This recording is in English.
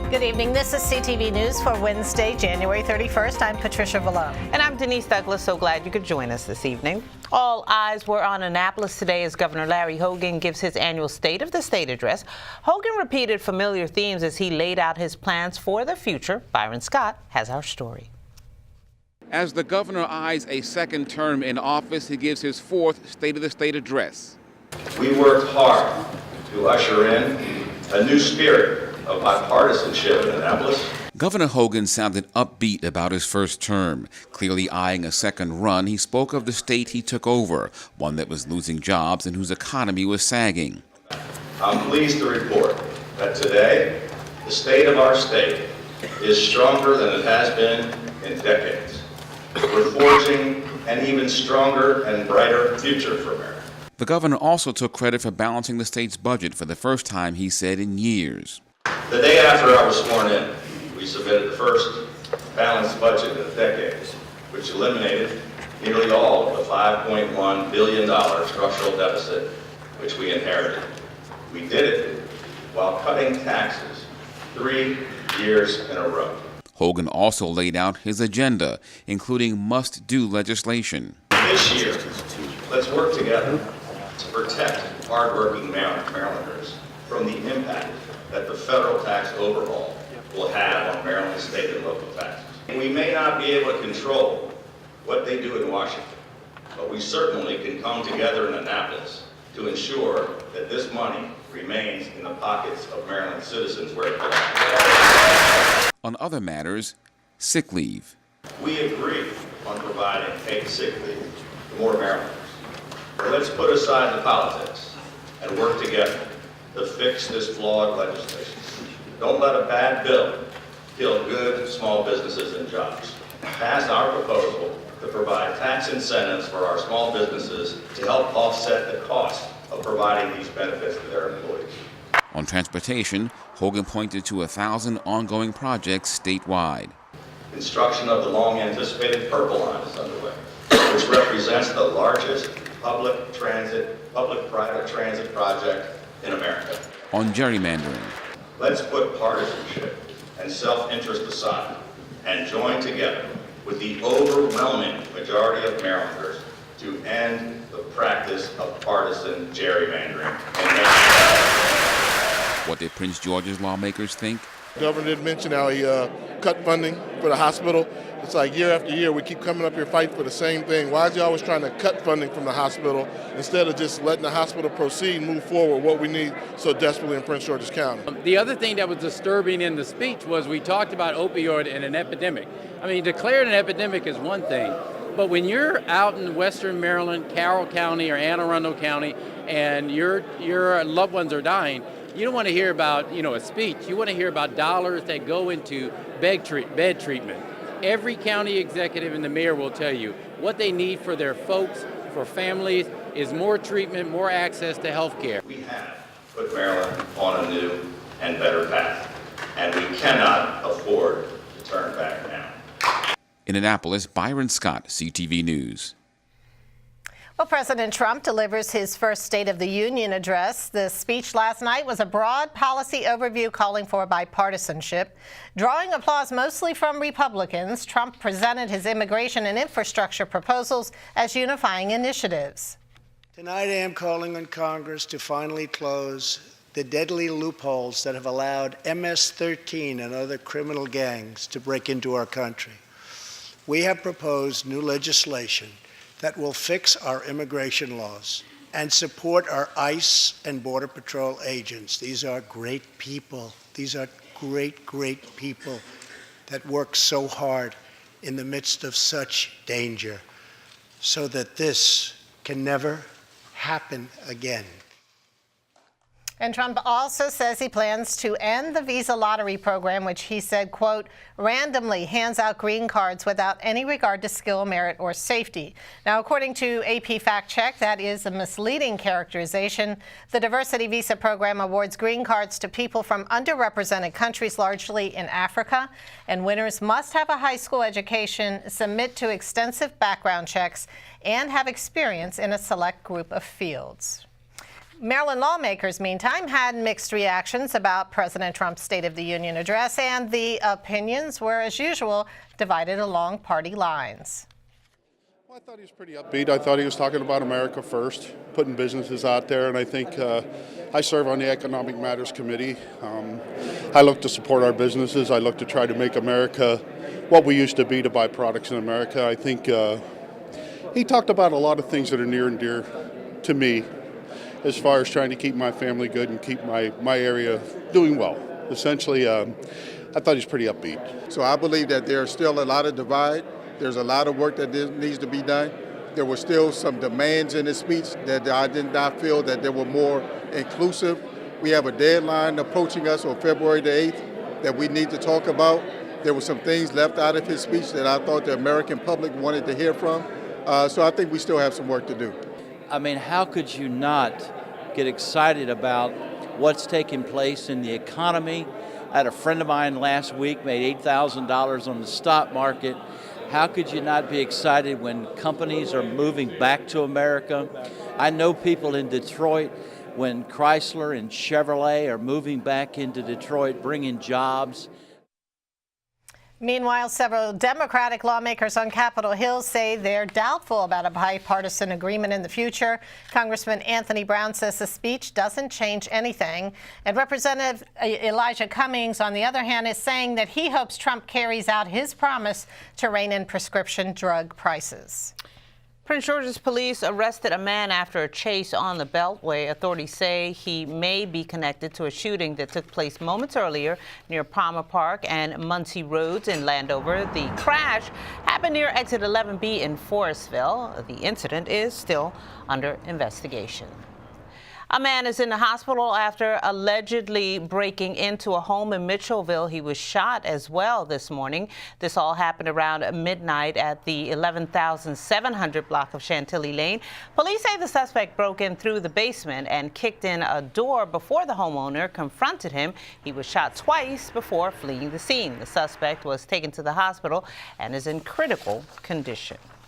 Good evening. This is CTV News for Wednesday, January 31st. I'm Patricia Vallone. And I'm Denise Douglas. So glad you could join us this evening. All eyes were on Annapolis today as Governor Larry Hogan gives his annual State of the State address. Hogan repeated familiar themes as he laid out his plans for the future. Byron Scott has our story. As the governor eyes a second term in office, he gives his fourth State of the State address. We worked hard to usher in a new spirit of bipartisanship in Annapolis. Governor Hogan sounded upbeat about his first term. Clearly eyeing a second run, he spoke of the state he took over, one that was losing jobs and whose economy was sagging. I'm pleased to report that today, the state of our state is stronger than it has been in decades. We're forging an even stronger and brighter future for America. The governor also took credit for balancing the state's budget for the first time, he said, in years. The day after I was sworn in, we submitted the first balanced budget in a decade, which eliminated nearly all of the $5.1 billion structural deficit which we inherited. We did it while cutting taxes 3 years in a row. Hogan also laid out his agenda, including must-do legislation. This year, let's work together to protect hardworking Marylanders from the impact that the federal tax overhaul will have on Maryland state and local taxes. We may not be able to control what they do in Washington, but we certainly can come together in Annapolis to ensure that this money remains in the pockets of Maryland citizens where it belongs. On other matters, sick leave. We agree on providing paid sick leave to more Marylanders. But let's put aside the politics and work together to fix this flawed legislation. Don't let a bad bill kill good small businesses and jobs. Pass our proposal to provide tax incentives for our small businesses to help offset the cost of providing these benefits to their employees. On transportation, Hogan pointed to 1,000 ongoing projects statewide. Construction of the long-anticipated Purple Line is underway, which represents the largest public-private transit project in America. On gerrymandering. Let's put partisanship and self-interest aside and join together with the overwhelming majority of Marylanders to end the practice of partisan gerrymandering in Maryland. What did Prince George's lawmakers think? The governor did mention how he cut funding for the hospital. It's like year after year we keep coming up here fighting for the same thing. Why is he always trying to cut funding from the hospital instead of just letting the hospital proceed and move forward what we need so desperately in Prince George's County? The other thing that was disturbing in the speech was we talked about opioid and an epidemic. I mean, declaring an epidemic is one thing, but when you're out in Western Maryland, Carroll County or Anne Arundel County, and your loved ones are dying, you don't want to hear about, a speech. You want to hear about dollars that go into bed treatment. Every county executive and the mayor will tell you what they need for their folks, for families, is more treatment, more access to health care. We have put Maryland on a new and better path, and we cannot afford to turn back now. In Annapolis, Byron Scott, CTV News. Well, President Trump delivers his first State of the Union address. The speech last night was a broad policy overview calling for bipartisanship. Drawing applause mostly from Republicans, Trump presented his immigration and infrastructure proposals as unifying initiatives. Tonight I am calling on Congress to finally close the deadly loopholes that have allowed MS-13 and other criminal gangs to break into our country. We have proposed new legislation that will fix our immigration laws and support our ICE and Border Patrol agents. These are great people. These are great, great people that work so hard in the midst of such danger so that this can never happen again. And Trump also says he plans to end the visa lottery program, which he said, quote, randomly hands out green cards without any regard to skill, merit, or safety. Now, according to AP Fact Check, that is a misleading characterization. The diversity visa program awards green cards to people from underrepresented countries, largely in Africa, and winners must have a high school education, submit to extensive background checks, and have experience in a select group of fields. Maryland lawmakers, meantime, had mixed reactions about President Trump's State of the Union address, and the opinions were, as usual, divided along party lines. Well, I thought he was pretty upbeat. I thought he was talking about America first, putting businesses out there, and I think I serve on the Economic Matters Committee. I look to support our businesses. I look to try to make America what we used to be, to buy products in America. I think he talked about a lot of things that are near and dear to me, as far as trying to keep my family good and keep my area doing well. Essentially, I thought he was pretty upbeat. So I believe that there's still a lot of divide. There's a lot of work that needs to be done. There were still some demands in his speech that I did not feel that they were more inclusive. We have a deadline approaching us on February the 8th that we need to talk about. There were some things left out of his speech that I thought the American public wanted to hear from. So I think we still have some work to do. I mean, how could you not get excited about what's taking place in the economy? I had a friend of mine last week made $8,000 on the stock market. How could you not be excited when companies are moving back to America? I know people in Detroit when Chrysler and Chevrolet are moving back into Detroit, bringing jobs. Meanwhile, several Democratic lawmakers on Capitol Hill say they're doubtful about a bipartisan agreement in the future. Congressman Anthony Brown says the speech doesn't change anything. And Representative Elijah Cummings, on the other hand, is saying that he hopes Trump carries out his promise to rein in prescription drug prices. Prince George's police arrested a man after a chase on the Beltway. Authorities say he may be connected to a shooting that took place moments earlier near Palmer Park and Muncie Roads in Landover. The crash happened near exit 11B in Forestville. The incident is still under investigation. A man is in the hospital after allegedly breaking into a home in Mitchellville. He was shot as well this morning. This all happened around midnight at the 11,700 block of Chantilly Lane. Police say the suspect broke in through the basement and kicked in a door before the homeowner confronted him. He was shot twice before fleeing the scene. The suspect was taken to the hospital and is in critical condition.